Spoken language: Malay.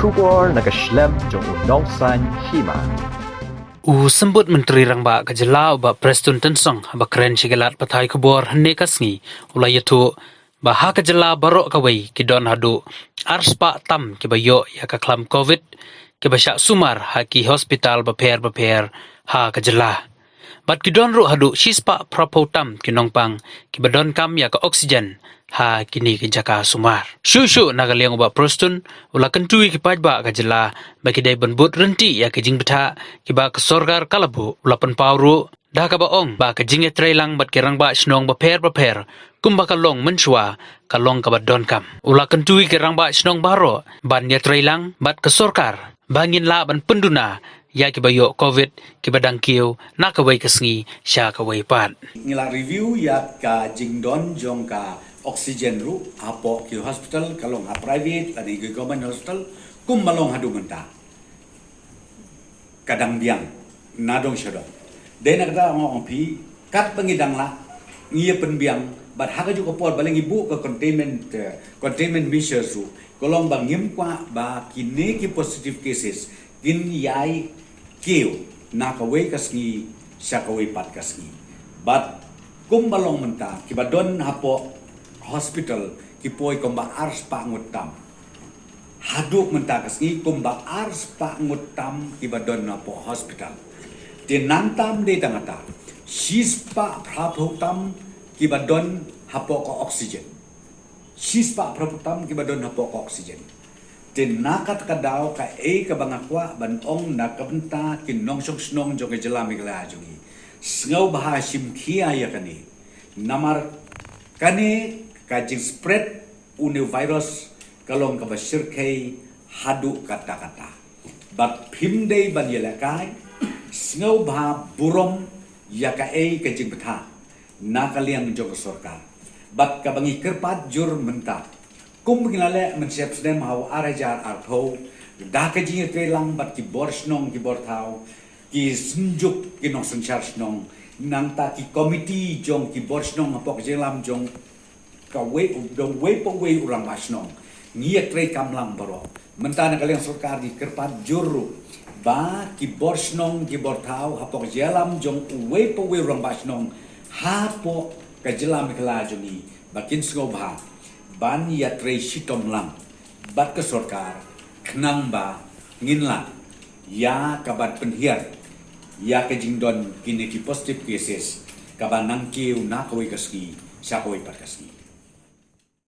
Kubor nakaslem jong unongsan hima. Sembut Menteri Rangba Kajela ba Preston Tensong ba keren sigalat patai kubor hne kasngi ulai tu ba ha Kajela barok kawai kidon hadu arspa tam ke bayo ya ka klam covid ke basya sumar ha ki hospital ba per ha Kajela bat kidon ru hadu shispa prapotam kinongpang ke badon kam ya ka oksigen ha kini ke jaka sumar shu nagaliang ba Preston ula kentui ki pajba Kajela bagi dai benbut renti ya ke jing betha ki ba ke sorgar kalabu ula pen pauru dah ka baong ba ke jing etrelang bat kerang ba snong ba per kumba kalong menchua kalong ka badon kam ula kentui kerang ba snong baro ban ya trelang bat ke sorkar bangin la ban penduna ya ki bayo covid ki badang kiu na ka wei kasngi sya ka wei pat ngila review ya ka jingdon jong ka oksigen ru apo ki hospital kalong ha private ani ki government hospital kum malong hadu menta kadang biang nadong syadong dena kata ngong pi kat pengidang la ngia penbiang bat haga juga por baleng ibu ke containment measures ru kolong bang ngim kwa ba kini ki positive cases kin yai kiu na ka wei kasngi sya ka wei pat kasngi bat kum balong menta ki badon hapo hospital ki poi komba ars pa ngutam haduk menta kasngi komba ars pa ngutam ki badon hapo hospital tinantam de tangata shispa prapotam ki badon hapo ko oksigen shispa prapotam ki badon hapo ko oksigen tinakat kadao ka ka bangakwa bantong nakabenta kinong snong joge jelami kala jungi sngau bahasim khia ya kani namar kani kajing spread uni virus kalong ka basir kai hadu kata-kata bat phimdei ban yelakai sngau bah burom ya ka kajing betha nakaliang joge sorkar bat ka bangi kerpat jur menta kum ginale mensiap sedem hau arajar arpo dah ka jing telang bat ki borsnong ki borthau ki sunjuk ki nong sanchar snong nang ta ki komiti jong ki borsnong apok jelam jong ka we dong we po we urang masnong ngia tre kamlang baro mentana kalian sorkar di kerpat juru ba ki borsnong ki borthau apok jelam jong we po we urang masnong hapo ka jelam kala jongi bakin sngobha ban ya tre sitom lang bat ke sorkar knang ba nginla ya kabat penhiar ya ke jingdon kini ki positive cases kabanang kiu na kawai kaski sa kawai pat kaski